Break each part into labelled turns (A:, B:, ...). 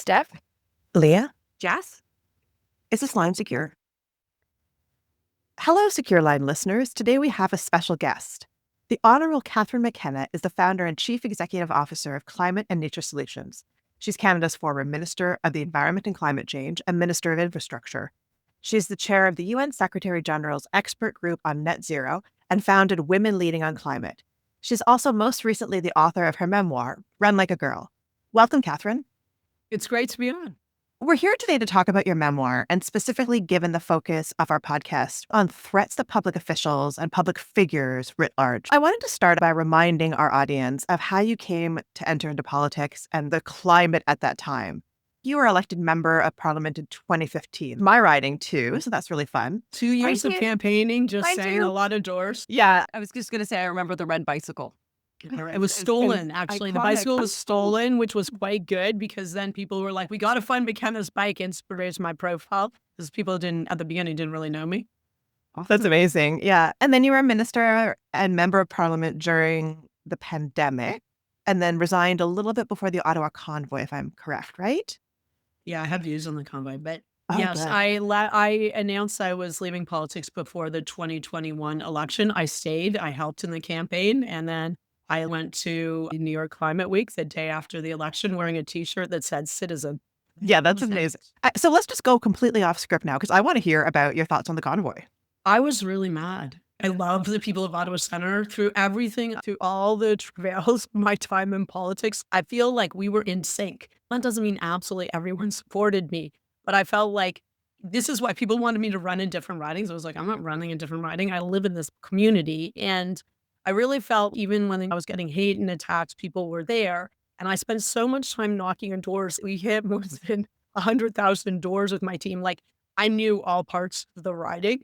A: Steph?
B: Leah,
A: Jess?
B: is this line secure? Hello, Secure Line listeners. Today we have a special guest. The Honourable Catherine McKenna is the founder and Chief Executive Officer of Climate and Nature Solutions. She's Canada's former Minister of the Environment and Climate Change and Minister of Infrastructure. She's the chair of the UN Secretary General's Expert Group on Net Zero and founded Women Leading on Climate. She's also most recently the author of her memoir, Run Like a Girl. Welcome, Catherine.
A: It's great to be on.
B: We're here today to talk about your memoir, and specifically given the focus of our podcast on threats to public officials and public figures writ large. I wanted to start by reminding our audience of how you came to enter into politics and the climate at that time. You were elected member of parliament in 2015. My riding too, so that's really fun.
A: 2 years of campaigning, just
B: I
A: saying
B: do.
A: a lot of doors.
C: Yeah, I was just going to say, I remember the red bicycle.
A: It was stolen, actually. The
B: iconic.
A: bicycle was stolen, which was quite good because then people were like, we got to fund McKenna's bike and raise my profile because people at the beginning didn't really know me.
B: That's amazing. Yeah. And then you were a minister and member of parliament during the pandemic and then resigned a little bit before the Ottawa convoy, if I'm correct, right?
A: Yeah, I have views on the convoy, but
B: Oh,
A: yes,
B: good.
A: I announced I was leaving politics before the 2021 election. I stayed, I helped in the campaign, and then I went to New York Climate Week the day after the election wearing a T-shirt that said citizen.
B: Yeah, that's amazing. So let's just go completely off script now, because I want to hear about your thoughts on the convoy.
A: I was really mad. I love the people of Ottawa Centre through everything, through all the travails of my time in politics. I feel like we were in sync. That doesn't mean absolutely everyone supported me, but I felt like this is why people wanted me to run in different ridings. I was like, I'm not running in different riding. I live in this community. And I really felt even when I was getting hate and attacks, people were there. And I spent so much time knocking on doors. We hit more than 100,000 doors with my team. Like I knew all parts of the riding.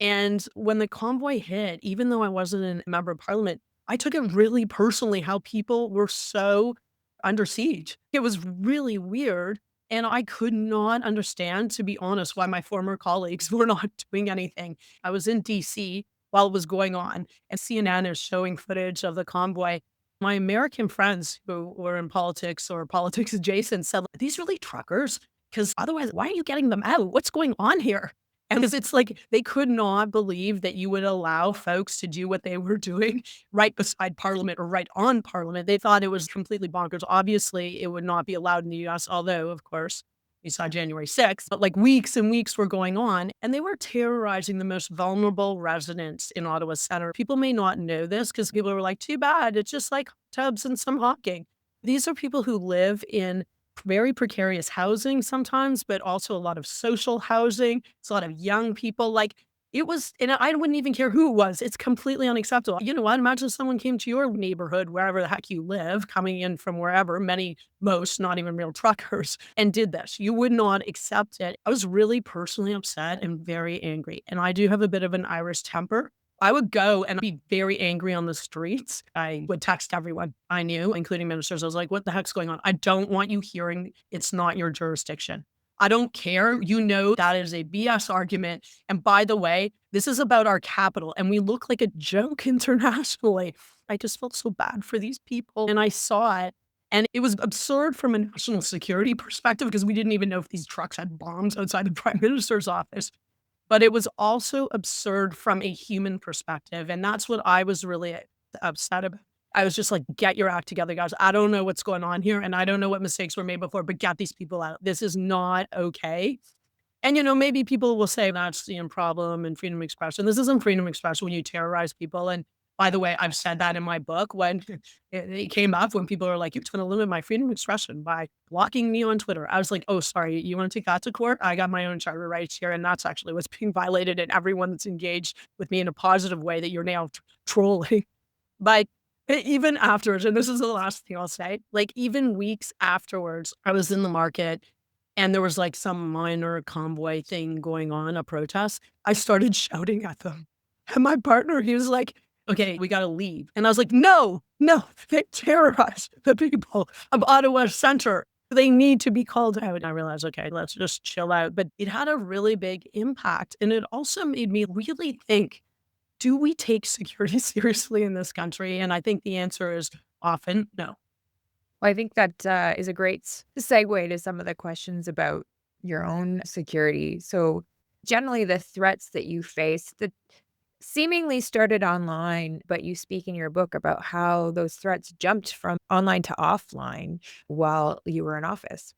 A: And when the convoy hit, even though I wasn't a member of parliament, I took it really personally how people were so under siege. It was really weird. And I could not understand, to be honest, why my former colleagues were not doing anything. I was in DC while it was going on, and CNN is showing footage of the convoy. My American friends who were in politics or politics adjacent said, "Are these really truckers? Because otherwise, why are you getting them out? What's going on here?" And it's like they could not believe that you would allow folks to do what they were doing right beside Parliament or right on Parliament. They thought it was completely bonkers. Obviously, it would not be allowed in the US, although, of course, we saw January 6th. But like weeks and weeks were going on, and they were terrorizing the most vulnerable residents in Ottawa Centre. People may not know this because people were like, too bad. It's just like tubs and some hawking. These are people who live in very precarious housing sometimes, but also a lot of social housing. It's a lot of young people. Like it was, and I wouldn't even care who it was. It's completely unacceptable. You know what? Imagine someone came to your neighborhood, wherever the heck you live, coming in from wherever, most, not even real truckers, and did this. You would not accept it. I was really personally upset and very angry. And I do have a bit of an Irish temper. I would go and be very angry on the streets. I would text everyone I knew, including ministers. I was like, what the heck's going on? I don't want you hearing it's not your jurisdiction. I don't care. You know that is a BS argument. And by the way, this is about our capital, and we look like a joke internationally. I just felt so bad for these people. And I saw it. And it was absurd from a national security perspective because we didn't even know if these trucks had bombs outside the Prime Minister's office. But it was also absurd from a human perspective. And that's what I was really upset about. I was just like, get your act together, guys. I don't know what's going on here. And I don't know what mistakes were made before, but get these people out. This is not okay. And, maybe people will say that's the problem and freedom of expression. This isn't freedom of expression when you terrorize people. And by the way, I've said that in my book when it came up, when people are like, you're going to limit my freedom of expression by blocking me on Twitter. I was like, oh, sorry, you want to take that to court? I got my own charter rights here. And that's actually what's being violated. And everyone that's engaged with me in a positive way that you're now trolling. But even afterwards, and this is the last thing I'll say, like even weeks afterwards, I was in the market and there was like some minor convoy thing going on, a protest. I started shouting at them. And my partner, he was like, okay, we got to leave. And I was like, no, they terrorize the people of Ottawa Centre. They need to be called out. And I realized, okay, let's just chill out. But it had a really big impact. And it also made me really think, do we take security seriously in this country? And I think the answer is often no.
D: Well, I think that is a great segue to some of the questions about your own security. So, generally, the threats that you face that seemingly started online, but you speak in your book about how those threats jumped from online to offline while you were in office.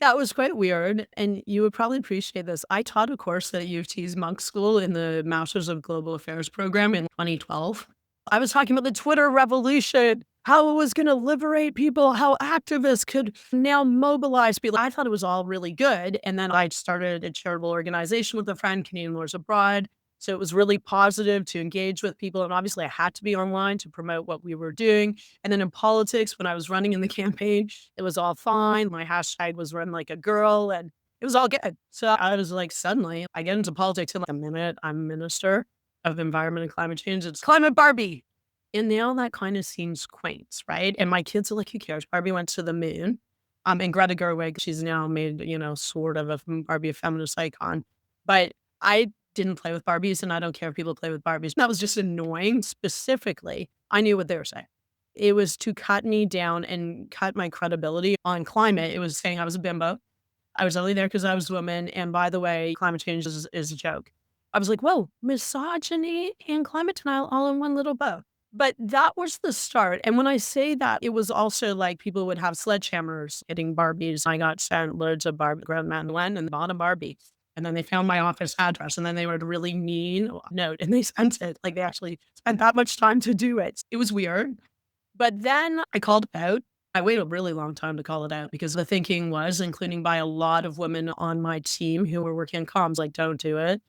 A: That was quite weird, and you would probably appreciate this. I taught a course at U of T's Monk School in the Masters of Global Affairs program in 2012. I was talking about the Twitter revolution, how it was going to liberate people, how activists could now mobilize people. I thought it was all really good. And then I started a charitable organization with a friend, Canadian Lawyers Abroad. So it was really positive to engage with people. And obviously, I had to be online to promote what we were doing. And then in politics, when I was running in the campaign, it was all fine. My hashtag was run like a girl and it was all good. So I was like, suddenly I get into politics in like a minute. I'm minister of environment and climate change. It's climate Barbie. And now that kind of seems quaint, right? And my kids are like, who cares? Barbie went to the moon. And Greta Gerwig, she's now made, sort of a Barbie a feminist icon. But I didn't play with Barbies and I don't care if people play with Barbies. That was just annoying. Specifically, I knew what they were saying. It was to cut me down and cut my credibility on climate. It was saying I was a bimbo. I was only there because I was a woman. And by the way, climate change is a joke. I was like, whoa, misogyny and climate denial all in one little bow. But that was the start. And when I say that, it was also like people would have sledgehammers hitting Barbies. I got sent loads of Barbie Grand Madeleine and bought a Barbie. And then they found my office address and then they wrote a really mean note and they sent it. Like they actually spent that much time to do it. It was weird. But then I called it out. I waited a really long time to call it out because the thinking was, including by a lot of women on my team who were working in comms, like, don't do it.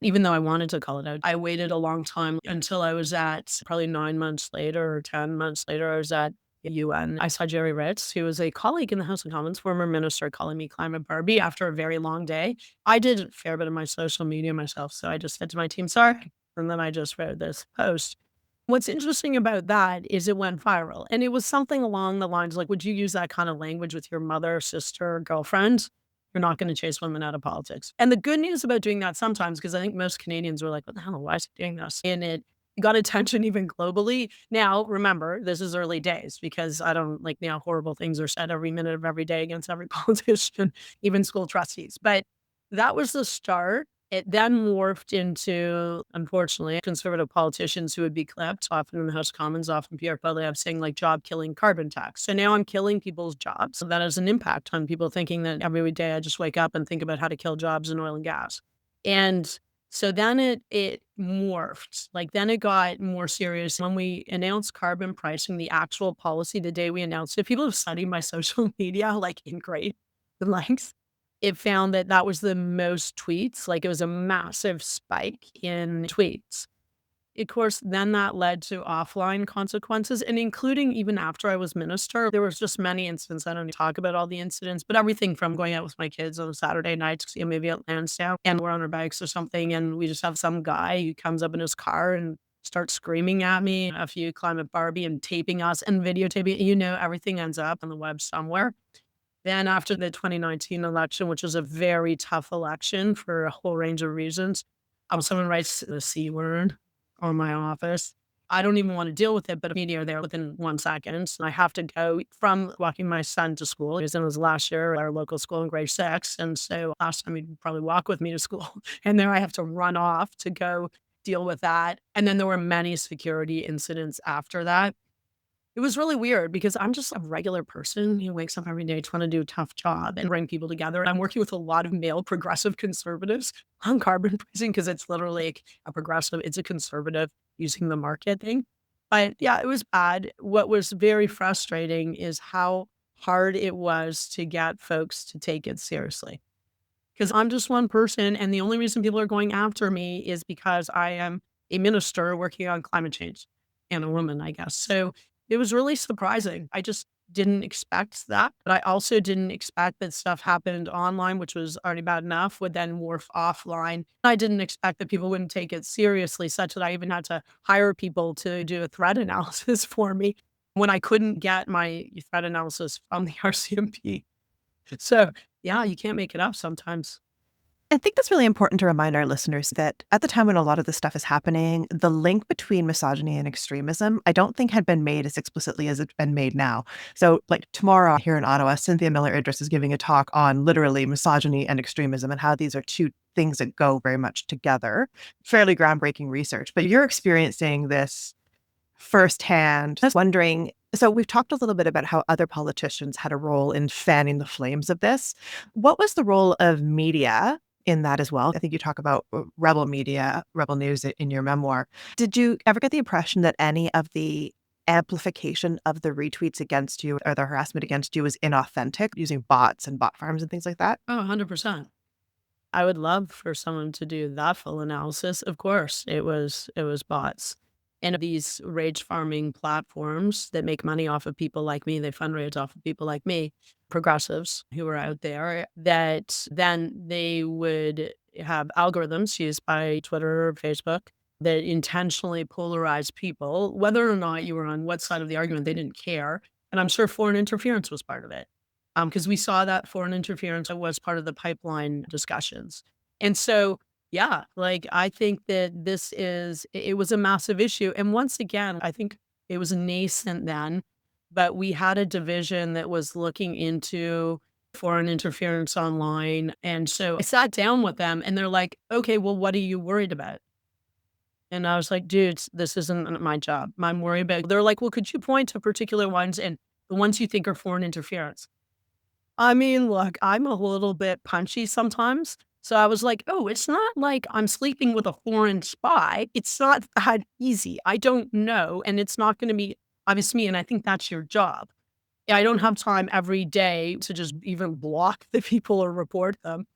A: Even though I wanted to call it out, I waited a long time until I was at probably 9 months later or 10 months later, I was at UN. I saw Jerry Ritz, who was a colleague in the House of Commons, former minister, calling me Climate Barbie after a very long day. I did a fair bit of my social media myself. So I just said to my team, sorry. And then I just wrote this post. What's interesting about that is it went viral. And it was something along the lines like, would you use that kind of language with your mother, sister, girlfriend? You're not going to chase women out of politics. And the good news about doing that sometimes, because I think most Canadians were like, what the hell? Why is he doing this? And it got attention even globally. Now, remember, this is early days because I don't like now horrible things are said every minute of every day against every politician, even school trustees. But that was the start. It then morphed into, unfortunately, conservative politicians who would be clipped, often in the House of Commons, often Pierre Poilievre saying like job killing carbon tax. So now I'm killing people's jobs. So that has an impact on people thinking that every day I just wake up and think about how to kill jobs in oil and gas. And so then it morphed. Like then it got more serious. When we announced carbon pricing, the actual policy, the day we announced it, people have studied my social media like in great lengths. It found that that was the most tweets, like, it was a massive spike in tweets. Of course, then that led to offline consequences, and including even after I was minister, there was just many incidents. I don't talk about all the incidents, but everything from going out with my kids on a Saturday night to see a movie at Lansdowne, and we're on our bikes or something, and we just have some guy who comes up in his car and starts screaming at me, "F you, Climate Barbie," and taping us and videotaping. Everything ends up on the web somewhere. Then after the 2019 election, which was a very tough election for a whole range of reasons, someone writes the C word on my office. I don't even want to deal with it, but media are there within 1 second. I have to go from walking my son to school. He was in his last year at our local school in grade 6. And so last time he'd probably walk with me to school. And there I have to run off to go deal with that. And then there were many security incidents after that. It was really weird because I'm just a regular person who wakes up every day trying to do a tough job and bring people together. I'm working with a lot of male progressive conservatives on carbon pricing because it's literally like a progressive, it's a conservative using the market thing. But yeah, it was bad. What was very frustrating is how hard it was to get folks to take it seriously. Because I'm just one person, and the only reason people are going after me is because I am a minister working on climate change and a woman, I guess. So it was really surprising. I just didn't expect that. But I also didn't expect that stuff happened online, which was already bad enough, would then morph offline. I didn't expect that people wouldn't take it seriously, such that I even had to hire people to do a threat analysis for me when I couldn't get my threat analysis from the RCMP. So, yeah, you can't make it up sometimes.
B: I think that's really important to remind our listeners that at the time when a lot of this stuff is happening, the link between misogyny and extremism, I don't think had been made as explicitly as it's been made now. So, like tomorrow here in Ottawa, Cynthia Miller Idris is giving a talk on literally misogyny and extremism and how these are two things that go very much together. Fairly groundbreaking research. But you're experiencing this firsthand. I was wondering, so we've talked a little bit about how other politicians had a role in fanning the flames of this. What was the role of media in that as well? I think you talk about rebel media, rebel news in your memoir. Did you ever get the impression that any of the amplification of the retweets against you or the harassment against you was inauthentic using bots and bot farms and things like that?
A: Oh, 100%. I would love for someone to do that full analysis. Of course, it was bots. And these rage farming platforms that make money off of people like me, they fundraise off of people like me, progressives who are out there, that then they would have algorithms used by Twitter or Facebook that intentionally polarize people, whether or not you were on what side of the argument, they didn't care. And I'm sure foreign interference was part of it. Because we saw that foreign interference was part of the pipeline discussions. And so, yeah, like I think that it was a massive issue. And once again, I think it was nascent then, but we had a division that was looking into foreign interference online. And so I sat down with them and they're like, okay, well, what are you worried about? And I was like, dudes, this isn't my job. I'm worried about, they're like, well, could you point to particular ones and the ones you think are foreign interference? I mean, look, I'm a little bit punchy sometimes. So I was like, oh, it's not like I'm sleeping with a foreign spy. It's not that easy. I don't know. And it's not going to be obvious to me. And I think that's your job. I don't have time every day to just even block the people or report them.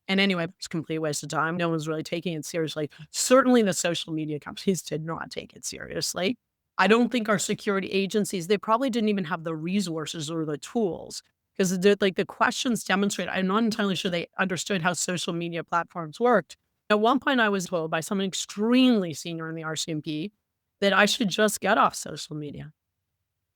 A: And anyway, it's a complete waste of time. No one's really taking it seriously. Certainly the social media companies did not take it seriously. I don't think our security agencies, they probably didn't even have the resources or the tools because the questions demonstrate, I'm not entirely sure they understood how social media platforms worked. At one point, I was told by someone extremely senior in the RCMP that I should just get off social media.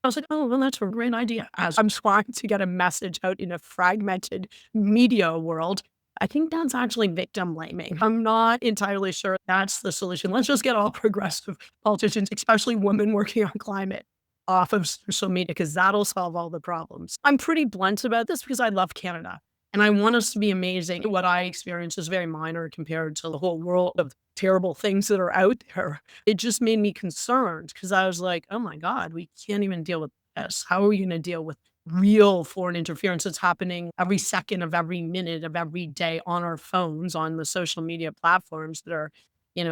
A: I was like, oh, well, that's a great idea. As I'm trying to get a message out in a fragmented media world, I think that's actually victim blaming. I'm not entirely sure that's the solution. Let's just get all progressive politicians, especially women working on climate, off of social media because that'll solve all the problems. I'm pretty blunt about this because I love Canada and I want us to be amazing. What I experience is very minor compared to the whole world of terrible things that are out there. It just made me concerned because I was like, oh my God, we can't even deal with this. How are we going to deal with real foreign interference that's happening every second of every minute of every day on our phones, on the social media platforms that are,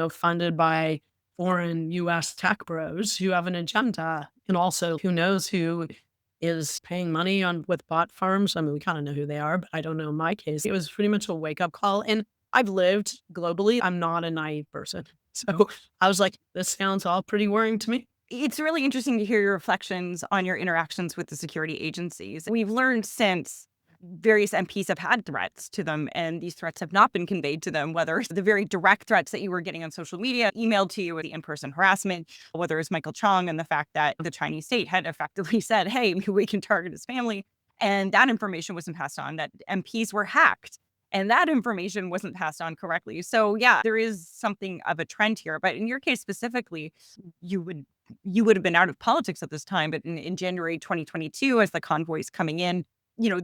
A: funded by foreign US tech bros who have an agenda. And also who knows who is paying money on with bot farms. I mean, we kind of know who they are, but I don't know in my case. It was pretty much a wake-up call. And I've lived globally. I'm not a naive person. So I was like, this sounds all pretty worrying to me.
C: It's really interesting to hear your reflections on your interactions with the security agencies. We've learned since various MPs have had threats to them, and these threats have not been conveyed to them, whether it's the very direct threats that you were getting on social media, emailed to you, or the in-person harassment, whether it's Michael Chong and the fact that the Chinese state had effectively said, hey, we can target his family. And that information wasn't passed on, that MPs were hacked. And that information wasn't passed on correctly. So yeah, there is something of a trend here. But in your case specifically, you would have been out of politics at this time. But in January 2022, as the convoy's coming in,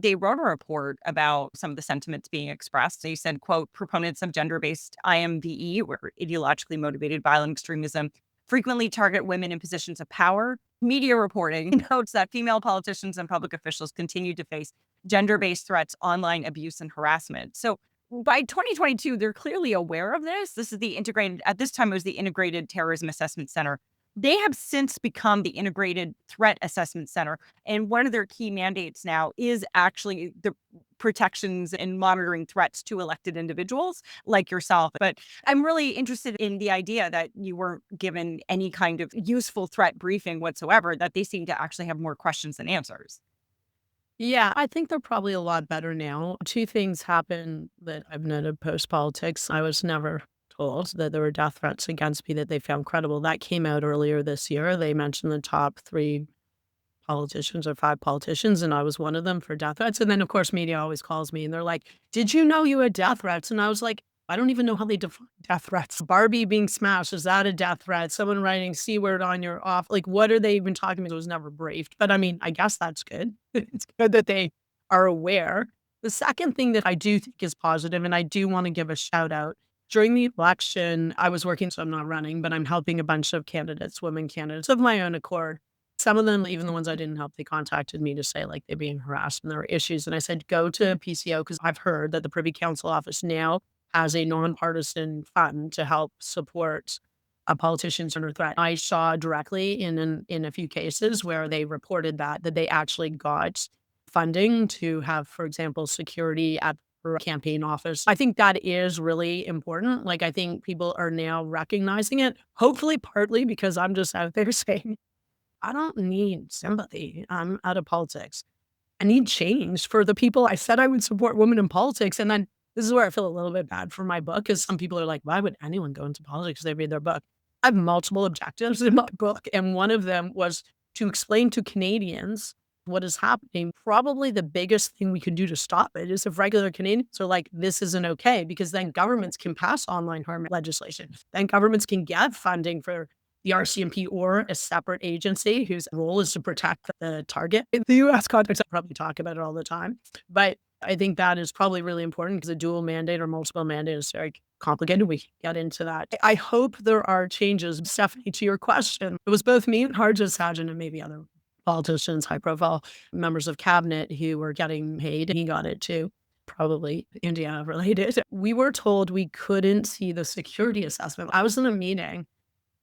C: they wrote a report about some of the sentiments being expressed. They said, quote, proponents of gender-based IMVE, or ideologically motivated violent extremism, frequently target women in positions of power. Media reporting notes that female politicians and public officials continue to face gender-based threats, online abuse, and harassment. So by 2022, they're clearly aware of this. This is at this time, it was the Integrated Terrorism Assessment Center. They have since become the Integrated Threat Assessment Center. And one of their key mandates now is actually the protections and monitoring threats to elected individuals like yourself. But I'm really interested in the idea that you weren't given any kind of useful threat briefing whatsoever, that they seem to actually have more questions than answers.
A: Yeah, I think they're probably a lot better now. Two things happened that I've noted post-politics. I was never told that there were death threats against me that they found credible. That came out earlier this year. They mentioned the top 3 politicians or 5 politicians, and I was one of them for death threats. And then, of course, media always calls me and they're like, "Did you know you had death threats?" And I was like, I don't even know how they define death threats. Barbie being smashed, is that a death threat? Someone writing C word on your off, like, what are they even talking about? I was never briefed. But I mean, I guess that's good. It's good that they are aware. The second thing that I do think is positive, and I do want to give a shout out, during the election, I was working, so I'm not running, but I'm helping a bunch of candidates, women candidates of my own accord. Some of them, even the ones I didn't help, they contacted me to say like they're being harassed and there were issues. And I said, go to PCO because I've heard that the Privy Council office now has a nonpartisan fund to help support politicians under threat. I saw directly in a few cases where they reported that they actually got funding to have, for example, security at her campaign office. I think that is really important. Like, I think people are now recognizing it, hopefully partly because I'm just out there saying, I don't need sympathy. I'm out of politics. I need change for the people I said I would support women in politics. And then this is where I feel a little bit bad for my book, because some people are like, why would anyone go into politics if they read their book? I have multiple objectives in my book. And one of them was to explain to Canadians what is happening. Probably the biggest thing we can do to stop it is if regular Canadians are like, this isn't okay, because then governments can pass online harm legislation. Then governments can get funding for the RCMP or a separate agency whose role is to protect the target. In the US context, I probably talk about it all the time. But I think that is probably really important because a dual mandate or multiple mandate is very complicated. We can get into that. I hope there are changes. Stephanie, to your question, it was both me and Harjit Sajjan and maybe other politicians, high profile members of cabinet who were getting paid. He got it too, probably India related. We were told we couldn't see the security assessment. I was in a meeting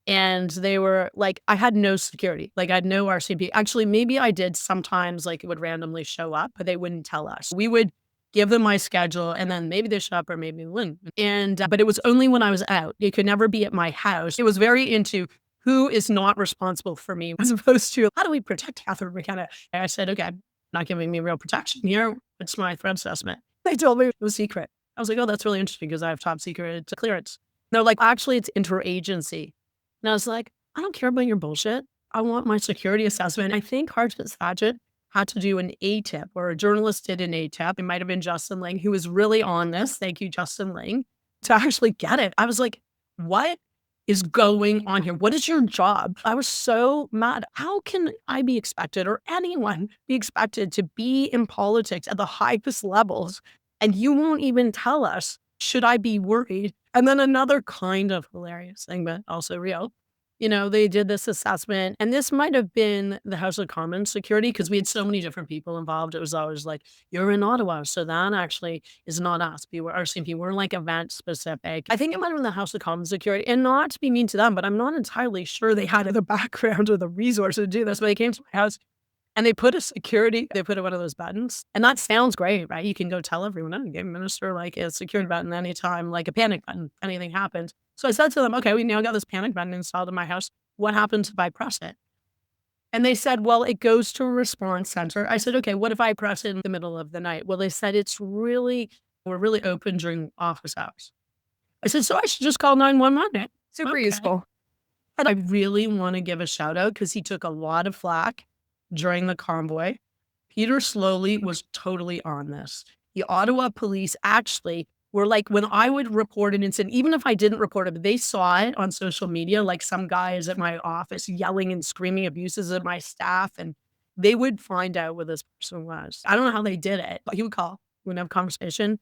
A: and they were like, I had no security. Like, I had no RCMP. Actually, maybe I did sometimes, like it would randomly show up, but they wouldn't tell us. We would give them my schedule and then maybe they show up or maybe they wouldn't. And, but it was only when I was out. It could never be at my house. It was very into who is not responsible for me as opposed to how do we protect Catherine McKenna? And I said, okay, not giving me real protection here. What's my threat assessment? They told me it was secret. I was like, oh, that's really interesting because I have top secret clearance. And they're like, actually, it's interagency. And I was like, I don't care about your bullshit. I want my security assessment. I think Harjit Sajjan had to do an ATIP, or a journalist did an ATIP. It might have been Justin Ling, who was really on this. Thank you, Justin Ling, to actually get it. I was like, what is going on here? What is your job? I was so mad. How can I be expected, or anyone be expected, to be in politics at the highest levels and you won't even tell us? Should I be worried? And then another kind of hilarious thing, but also real, they did this assessment, and this might have been the House of Commons security because we had so many different people involved. It was always like, you're in Ottawa, so that actually is not us. We were RCMP. We're like event specific. I think it might have been the House of Commons security, and not to be mean to them, but I'm not entirely sure they had the background or the resources to do this. But they came to my house and they put they put one of those buttons. And that sounds great, right? You can go tell everyone, oh, give minister like a secured button anytime, like a panic button, anything happens. So I said to them, okay, we now got this panic button installed in my house. What happens if I press it? And they said, well, it goes to a response center. I said, okay, what if I press it in the middle of the night? Well, they said, we're really open during office hours. I said, so I should just call 911.
D: Super useful.
A: And I really want to give a shout out because he took a lot of flack during the convoy. Peter Slowly was totally on this. The Ottawa police actually were like, when I would report an incident, even if I didn't report it, they saw it on social media, like some guy is at my office yelling and screaming abuses at my staff, and they would find out where this person was. I don't know how they did it, but he would call, we would have a conversation.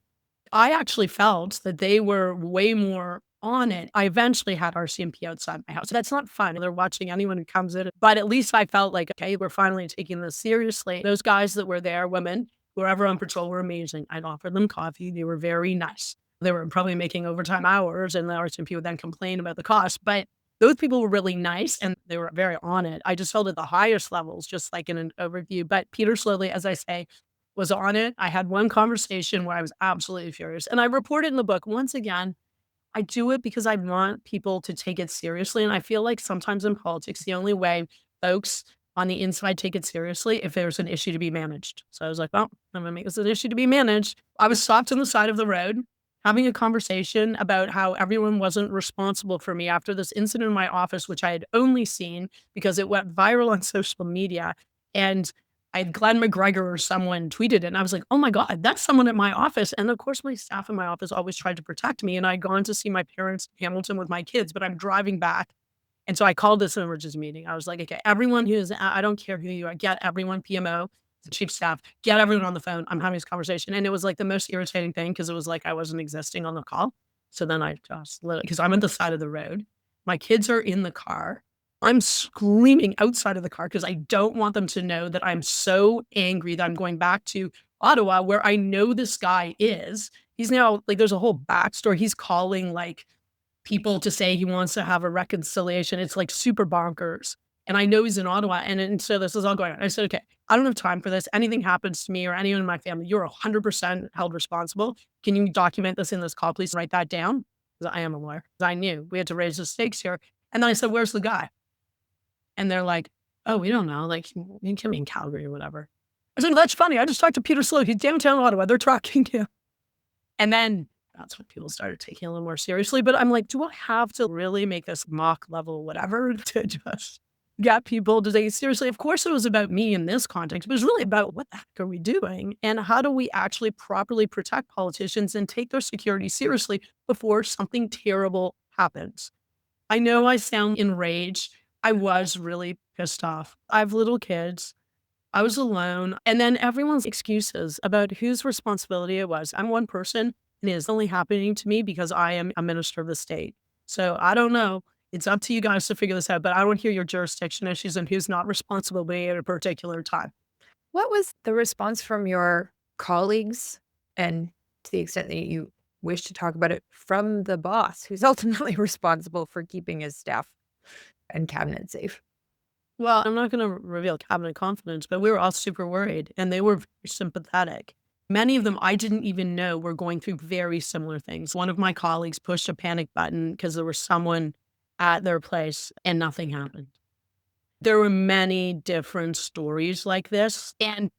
A: I actually felt that they were way more on it. I eventually had RCMP outside my house. That's not fun. They're watching anyone who comes in. But at least I felt like, okay, we're finally taking this seriously. Those guys that were there, women, whoever on patrol, were amazing. I'd offered them coffee. They were very nice. They were probably making overtime hours, and the RCMP would then complain about the cost. But those people were really nice, and they were very on it. I just felt at the highest levels, just like in an overview. But Peter Slowly, as I say, was on it. I had one conversation where I was absolutely furious. And I reported in the book, once again, I do it because I want people to take it seriously. And I feel like sometimes in politics, the only way folks on the inside take it seriously if there's an issue to be managed. So I was like, well, I'm going to make this an issue to be managed. I was stopped on the side of the road having a conversation about how everyone wasn't responsible for me after this incident in my office, which I had only seen because it went viral on social media. And Glenn McGregor or someone tweeted it, and I was like, oh my God, that's someone at my office. And of course, my staff in my office always tried to protect me. And I'd gone to see my parents in Hamilton with my kids, but I'm driving back. And so I called this emergency meeting. I was like, okay, everyone who's, I don't care who you are, get everyone, PMO, the chief staff, get everyone on the phone. I'm having this conversation. And it was like the most irritating thing because it was like I wasn't existing on the call. So then I just literally, because I'm at the side of the road, my kids are in the car. I'm screaming outside of the car because I don't want them to know that I'm so angry that I'm going back to Ottawa where I know this guy is. He's now like, there's a whole backstory. He's calling like people to say he wants to have a reconciliation. It's like super bonkers. And I know he's in Ottawa. And so this is all going on. I said, okay, I don't have time for this. Anything happens to me or anyone in my family, you're 100% held responsible. Can you document this in this call, please? Write that down. Because I am a lawyer. I knew we had to raise the stakes here. And then I said, where's the guy? And they're like, oh, we don't know. Like, he can be in Calgary or whatever. I said, well, that's funny. I just talked to Peter Slow. He's downtown Ottawa. They're tracking him. And then that's when people started taking it a little more seriously. But I'm like, do I have to really make this mock level whatever to just get people to take it seriously? Of course, it was about me in this context, but it was really about what the heck are we doing? And how do we actually properly protect politicians and take their security seriously before something terrible happens? I know I sound enraged. I was really pissed off. I have little kids. I was alone. And then everyone's excuses about whose responsibility it was. I'm one person, and it is only happening to me because I am a minister of the state. So I don't know. It's up to you guys to figure this out, but I don't hear your jurisdiction issues and who's not responsible at a particular time.
D: What was the response from your colleagues, and to the extent that you wish to talk about it, from the boss who's ultimately responsible for keeping his staff and cabinet safe?
A: Well, I'm not going to reveal cabinet confidence, but we were all super worried and they were very sympathetic. Many of them I didn't even know were going through very similar things. One of my colleagues pushed a panic button because there was someone at their place and nothing happened. There were many different stories like this. And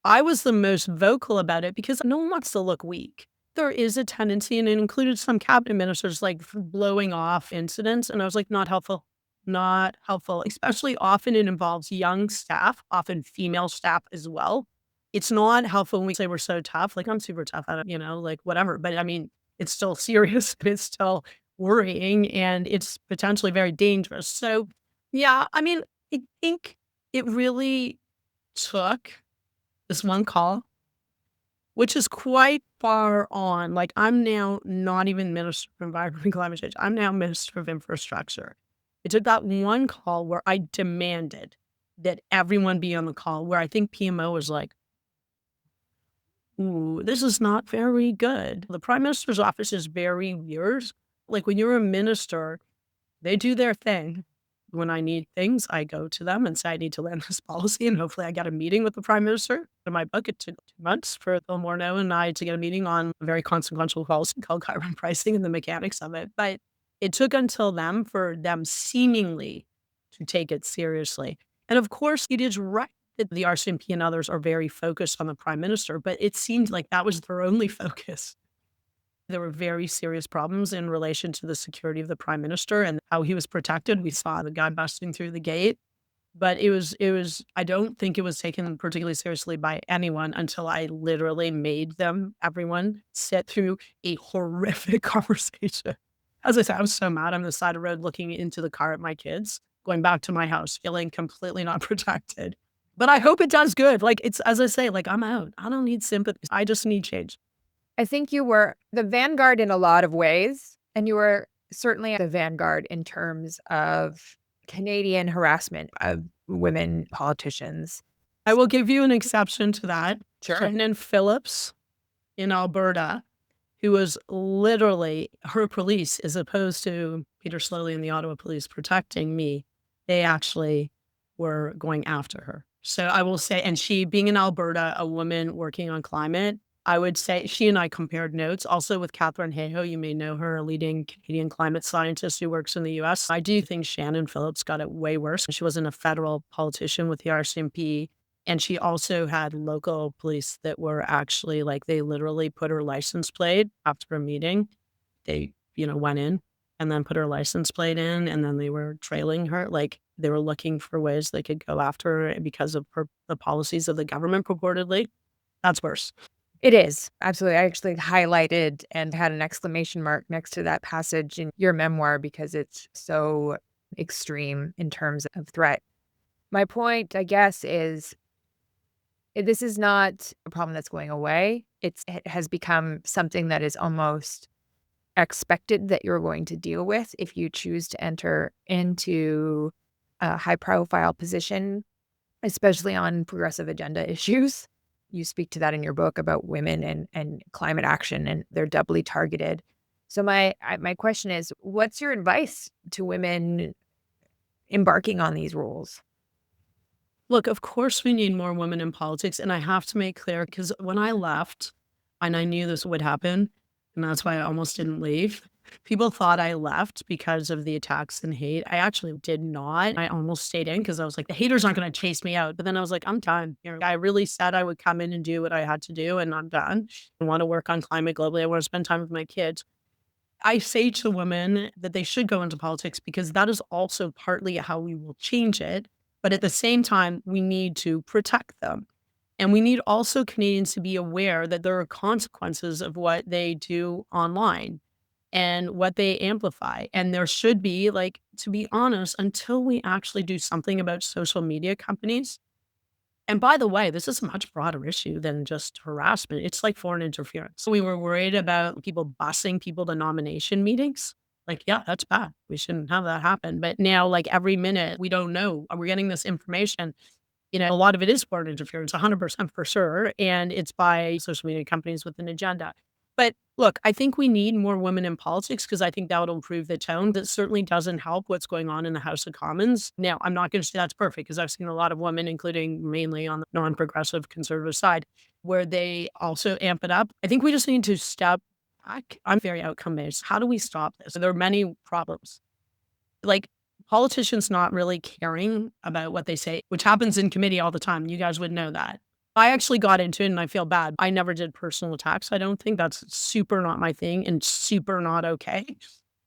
A: I was the most vocal about it because no one wants to look weak. There is a tendency, and it included some cabinet ministers, like blowing off incidents. And I was like, not helpful. Not helpful, especially often it involves young staff, often female staff as well. It's not helpful when we say we're so tough. Like, I'm super tough at it, like whatever. But I mean, it's still serious. It's still worrying and it's potentially very dangerous. So yeah, I mean, I think it really took this one call, which is quite far on. Like, I'm now not even Minister of Environment and Climate Change. I'm now Minister of Infrastructure. It took that one call where I demanded that everyone be on the call, where I think PMO was like, ooh, this is not very good. The Prime Minister's office is very weird. Like, when you're a minister, they do their thing. When I need things, I go to them and say, I need to land this policy, and hopefully I get a meeting with the Prime Minister. In my book, it took 2 months for Phil Morneau and I to get a meeting on a very consequential policy called carbon pricing and the mechanics of it. But it took until then for them seemingly to take it seriously. And of course, it is right that the RCMP and others are very focused on the Prime Minister, but it seemed like that was their only focus. There were very serious problems in relation to the security of the Prime Minister and how he was protected. We saw the guy busting through the gate, but it was, I don't think it was taken particularly seriously by anyone until I literally made everyone sit through a horrific conversation. As I said, I was so mad. I'm on the side of the road looking into the car at my kids, going back to my house, feeling completely not protected. But I hope it does good. Like, it's, as I say, like, I'm out. I don't need sympathy. I just need change.
D: I think you were the vanguard in a lot of ways, and you were certainly the vanguard in terms of Canadian harassment of women politicians.
A: I will give you an exception to that.
D: Sure.
A: Shannon Phillips in Alberta, who was literally her police, as opposed to Peter Slowly and the Ottawa police protecting me, they actually were going after her. So I will say, and she being in Alberta, a woman working on climate, I would say she and I compared notes also with Catherine Hayhoe. You may know her, a leading Canadian climate scientist who works in the US. I do think Shannon Phillips got it way worse. She wasn't a federal politician with the RCMP. And she also had local police that were actually like, they literally put her license plate after a meeting. They, went in and then put her license plate in, and then they were trailing her. Like, they were looking for ways they could go after her because of the policies of the government purportedly. That's worse.
D: It is. Absolutely. I actually highlighted and had an exclamation mark next to that passage in your memoir because it's so extreme in terms of threat. My point, I guess, is this is not a problem that's going away. It has become something that is almost expected that you're going to deal with if you choose to enter into a high profile position, especially on progressive agenda issues. You speak to that in your book about women and climate action, and they're doubly targeted. So my question is, what's your advice to women embarking on these roles?
A: Look, of course, we need more women in politics. And I have to make clear, because when I left, and I knew this would happen, and that's why I almost didn't leave, people thought I left because of the attacks and hate. I actually did not. I almost stayed in because I was like, the haters aren't going to chase me out. But then I was like, I'm done here. I really said I would come in and do what I had to do, and I'm done. I want to work on climate globally. I want to spend time with my kids. I say to women that they should go into politics because that is also partly how we will change it. But at the same time, we need to protect them. And we need also Canadians to be aware that there are consequences of what they do online and what they amplify. And there should be, like, to be honest, until we actually do something about social media companies. And by the way, this is a much broader issue than just harassment. It's like foreign interference. We were worried about people busing people to nomination meetings. Like, yeah, that's bad. We shouldn't have that happen. But now, like, every minute, we don't know. Are we getting this information? A lot of it is foreign interference, 100% for sure. And it's by social media companies with an agenda. But look, I think we need more women in politics because I think that will improve the tone. That certainly doesn't help what's going on in the House of Commons. Now, I'm not going to say that's perfect because I've seen a lot of women, including mainly on the non-progressive conservative side, where they also amp it up. I think we just need to step back. I'm very outcome based. How do we stop this? There are many problems. Like, politicians not really caring about what they say, which happens in committee all the time. You guys would know that. I actually got into it and I feel bad. I never did personal attacks. I don't think that's super not my thing and super not okay.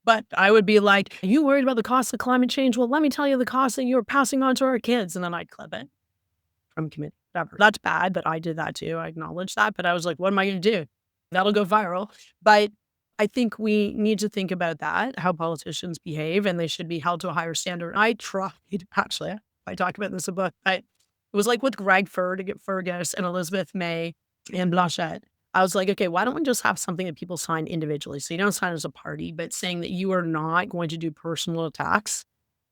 A: But I would be like, are you worried about the cost of climate change? Well, let me tell you the cost that you're passing on to our kids. And then I'd clip it from committee. Whatever. That's bad, but I did that too. I acknowledge that. But I was like, what am I going to do? That'll go viral. But I think we need to think about that, how politicians behave, and they should be held to a higher standard. I tried, actually, I talk about this in the book, but it was like with Greg Fergus and Elizabeth May and Blanchette. I was like, okay, why don't we just have something that people sign individually? So you don't sign as a party, but saying that you are not going to do personal attacks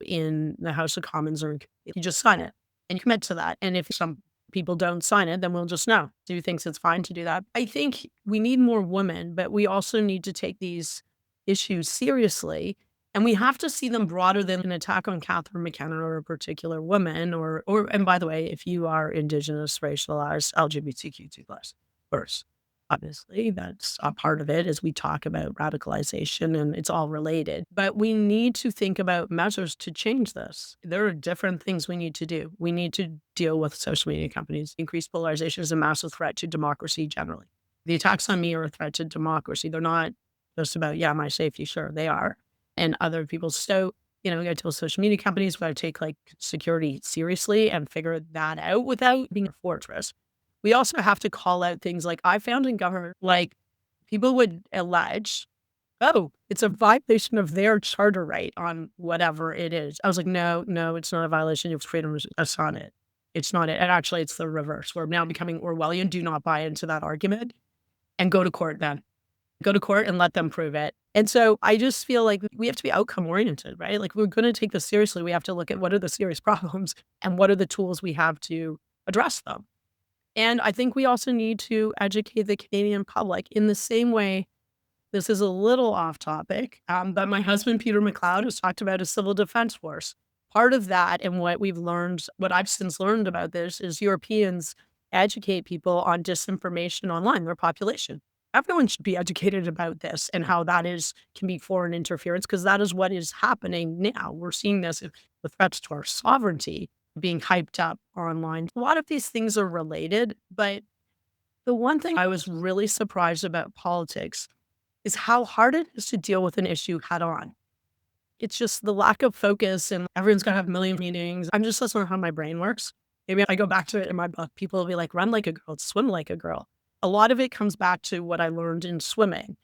A: in the House of Commons, or you just sign it and commit to that. And if some people don't sign it, then we'll just know. Do thinks it's fine to do that. I think we need more women, but we also need to take these issues seriously. And we have to see them broader than an attack on Catherine McKenna or a particular woman, or and by the way, if you are Indigenous, racialized, LGBTQ2+, first. Obviously, that's a part of it as we talk about radicalization, and it's all related. But we need to think about measures to change this. There are different things we need to do. We need to deal with social media companies. Increased polarization is a massive threat to democracy generally. The attacks on me are a threat to democracy. They're not just about, my safety. Sure, they are. And other people's. So, we got to tell social media companies, we got to take security seriously and figure that out without being a fortress. We also have to call out things like I found in government, like people would allege, oh, it's a violation of their charter right on whatever it is. I was like, no, it's not a violation of freedom. That's not it. It's not it. And actually, it's the reverse. We're now becoming Orwellian. Do not buy into that argument and go to court then. Go to court and let them prove it. And so I just feel like we have to be outcome oriented, right? Like, we're going to take this seriously. We have to look at what are the serious problems and what are the tools we have to address them. And I think we also need to educate the Canadian public in the same way. This is a little off topic, but my husband, Peter McLeod, has talked about a civil defense force. Part of that, and what we've learned, what I've since learned about this, is Europeans educate people on disinformation online, their population. Everyone should be educated about this and how that can be foreign interference, because that is what is happening now. We're seeing this with threats to our sovereignty being hyped up online. A lot of these things are related, but the one thing I was really surprised about politics is how hard it is to deal with an issue head on. It's just the lack of focus and everyone's got to have a million meetings. I'm just listening to how my brain works. Maybe I go back to it in my book. People will be like, run like a girl, swim like a girl. A lot of it comes back to what I learned in swimming.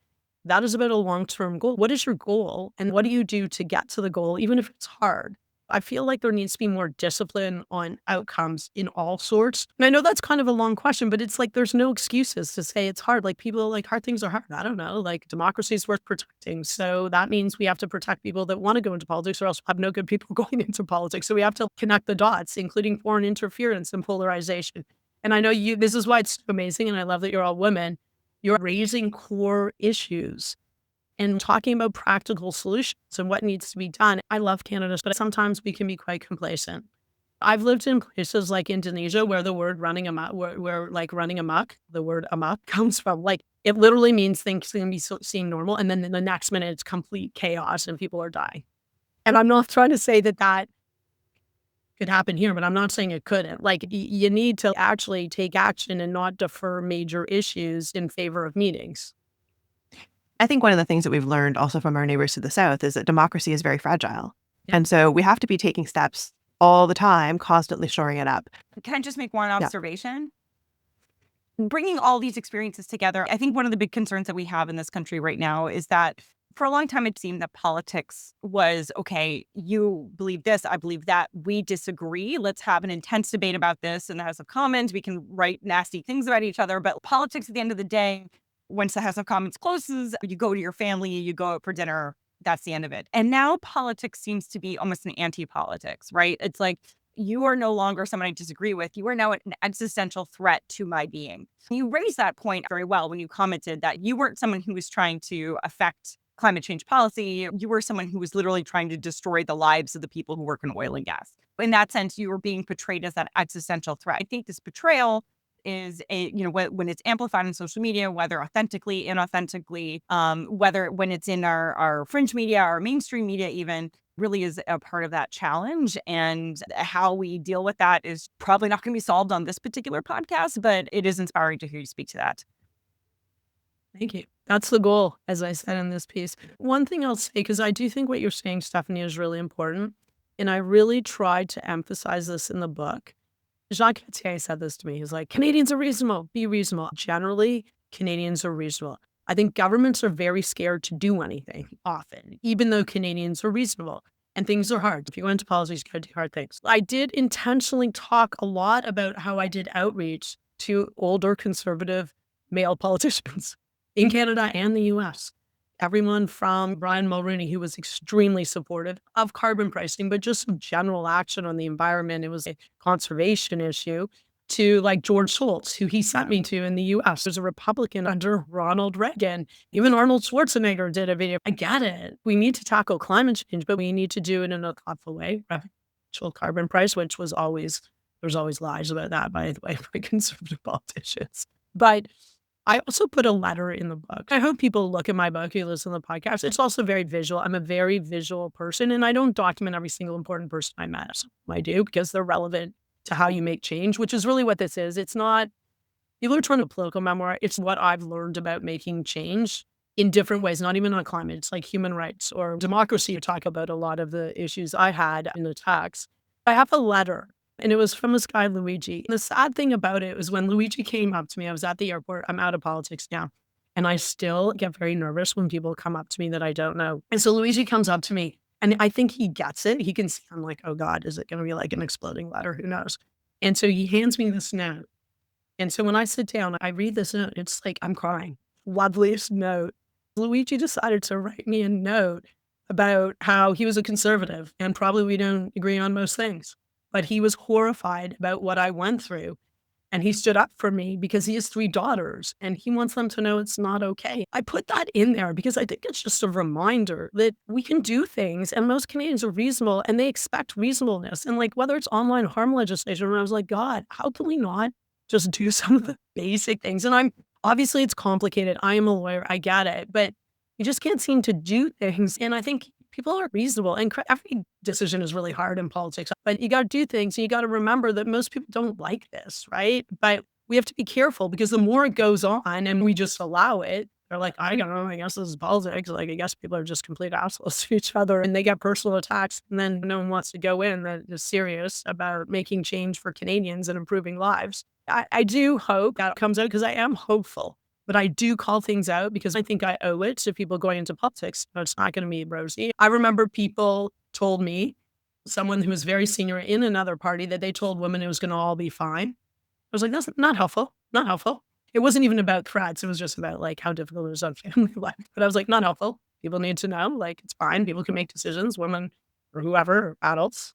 A: That is about a long-term goal. What is your goal? And what do you do to get to the goal, even if it's hard? I feel like there needs to be more discipline on outcomes in all sorts. And I know that's kind of a long question, but it's like there's no excuses to say it's hard. Like people like hard things are hard. I don't know. Like democracy is worth protecting. So that means we have to protect people that want to go into politics or else have no good people going into politics. So we have to connect the dots, including foreign interference and polarization. And I know this is why it's so amazing. And I love that you're all women. You're raising core issues and talking about practical solutions and what needs to be done. I love Canada, but sometimes we can be quite complacent. I've lived in places like Indonesia where the word running amok, where like running amok, the word amok comes from. Like it literally means things can be seem normal. And then in the next minute, it's complete chaos and people are dying. And I'm not trying to say that that could happen here, but I'm not saying it couldn't. Like you need to actually take action and not defer major issues in favor of meetings.
B: I think one of the things that we've learned also from our neighbors to the south is that democracy is very fragile. And so we have to be taking steps all the time, constantly shoring it up.
C: Can I just make one observation? Bringing all these experiences together, I think one of the big concerns that we have in this country right now is that for a long time, it seemed that politics was, okay, you believe this, I believe that, we disagree. Let's have an intense debate about this in the House of Commons. We can write nasty things about each other. But politics at the end of the day, once the House of Commons closes, you go to your family, you go out for dinner, that's the end of it. And now politics seems to be almost an anti-politics, right? It's like, you are no longer someone I disagree with. You are now an existential threat to my being. You raised that point very well when you commented that you weren't someone who was trying to affect climate change policy. You were someone who was literally trying to destroy the lives of the people who work in oil and gas. In that sense, you were being portrayed as that existential threat. I think this betrayal is when it's amplified on social media, whether authentically, inauthentically, whether when it's in our fringe media, our mainstream media even, really is a part of that challenge. And how we deal with that is probably not going to be solved on this particular podcast, but it is inspiring to hear you speak to that.
A: Thank you. That's the goal, as I said in this piece. One thing I'll say, because I do think what you're saying, Stephanie, is really important. And I really tried to emphasize this in the book. Jacques Cartier said this to me. He's like, Canadians are reasonable. Be reasonable. Generally, Canadians are reasonable. I think governments are very scared to do anything often, even though Canadians are reasonable. And things are hard. If you go into politics, you got to do hard things. I did intentionally talk a lot about how I did outreach to older conservative male politicians in Canada and the US. Everyone from Brian Mulroney, who was extremely supportive of carbon pricing, but just some general action on the environment. It was a conservation issue, to like George Shultz, who he sent me to in the US. There's a Republican under Ronald Reagan. Even Arnold Schwarzenegger did a video. I get it. We need to tackle climate change, but we need to do it in a thoughtful way. Actual carbon price, which was always, there's always lies about that, by the way, by conservative politicians. But I also put a letter in the book. I hope people look at my book, you listen to the podcast. It's also very visual. I'm a very visual person, and I don't document every single important person I met. Some I do because they're relevant to how you make change, which is really what this is. It's not, people are trying to political memoir. It's what I've learned about making change in different ways, not even on climate. It's like human rights or democracy. You talk about a lot of the issues I had in the text. I have a letter. And it was from this guy, Luigi. And the sad thing about it was when Luigi came up to me, I was at the airport. I'm out of politics now. And I still get very nervous when people come up to me that I don't know. And so Luigi comes up to me and I think he gets it. He can see, I'm like, oh God, is it going to be like an exploding letter? Who knows? And so he hands me this note. And so when I sit down, I read this note. It's like, I'm crying. Loveliest note. Luigi decided to write me a note about how he was a conservative and probably we don't agree on most things. But he was horrified about what I went through. And he stood up for me because he has 3 daughters and he wants them to know it's not okay. I put that in there because I think it's just a reminder that we can do things and most Canadians are reasonable and they expect reasonableness. And like whether it's online harm legislation, and I was like, God, how can we not just do some of the basic things? And obviously it's complicated. I am a lawyer. I get it. But you just can't seem to do things. And I think people are reasonable and every decision is really hard in politics, but you got to do things and you got to remember that most people don't like this, right? But we have to be careful because the more it goes on and we just allow it, They're like, I don't know, I guess this is politics. Like, I guess people are just complete assholes to each other and they get personal attacks. And then no one wants to go in that is serious about making change for Canadians and improving lives. I do hope that comes out because I am hopeful. But I do call things out because I think I owe it to people going into politics. But it's not going to be rosy. I remember people told me, someone who was very senior in another party, that they told women it was going to all be fine. I was like, that's not helpful. Not helpful. It wasn't even about threats. It was just about like how difficult it is on family life. But I was like, not helpful. People need to know, like, it's fine. People can make decisions, women or whoever, or adults.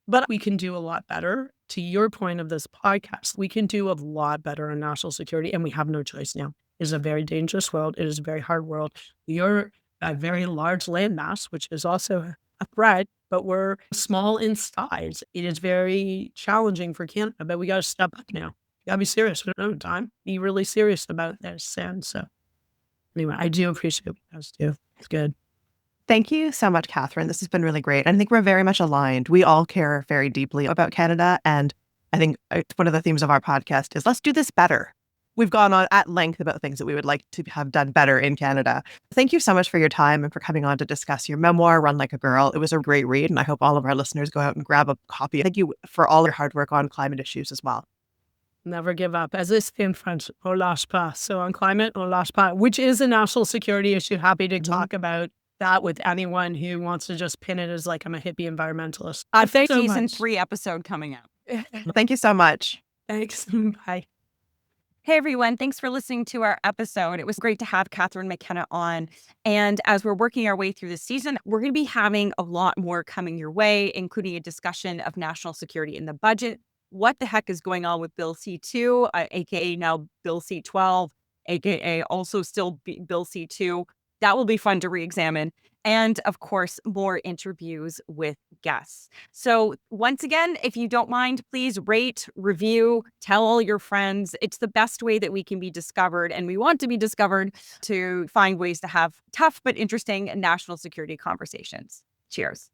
A: But we can do a lot better. To your point of this podcast, we can do a lot better on national security, and we have no choice now. It is a very dangerous world. It is a very hard world. You're a very large landmass, which is also a threat, but we're small in size. It is very challenging for Canada, but we got to step up now. You got to be serious. We don't have time. Be really serious about this. And so, anyway, I do appreciate what you guys do. It's good.
B: Thank you so much, Catherine. This has been really great. I think we're very much aligned. We all care very deeply about Canada. And I think one of the themes of our podcast is let's do this better. We've gone on at length about things that we would like to have done better in Canada. Thank you so much for your time and for coming on to discuss your memoir, Run Like a Girl. It was a great read, and I hope all of our listeners go out and grab a copy. Thank you for all your hard work on climate issues as well.
A: Never give up. As they say in French, on lâche pas. So on climate, on lâche pas, which is a national security issue. Happy to talk about that with anyone who wants to just pin it as like I'm a hippie environmentalist. Thanks so
C: Season
A: much.
C: 3 episode coming out.
B: Thank you so much.
A: Thanks. Bye.
C: Hey everyone, thanks for listening to our episode. It was great to have Catherine McKenna on. And as we're working our way through the season, we're going to be having a lot more coming your way, including a discussion of national security in the budget. What the heck is going on with Bill C2, aka now Bill C12, aka also still Bill C2. That will be fun to re-examine. And of course, more interviews with guests. So once again, if you don't mind, please rate, review, tell all your friends. It's the best way that we can be discovered, and we want to be discovered to find ways to have tough but interesting national security conversations. Cheers.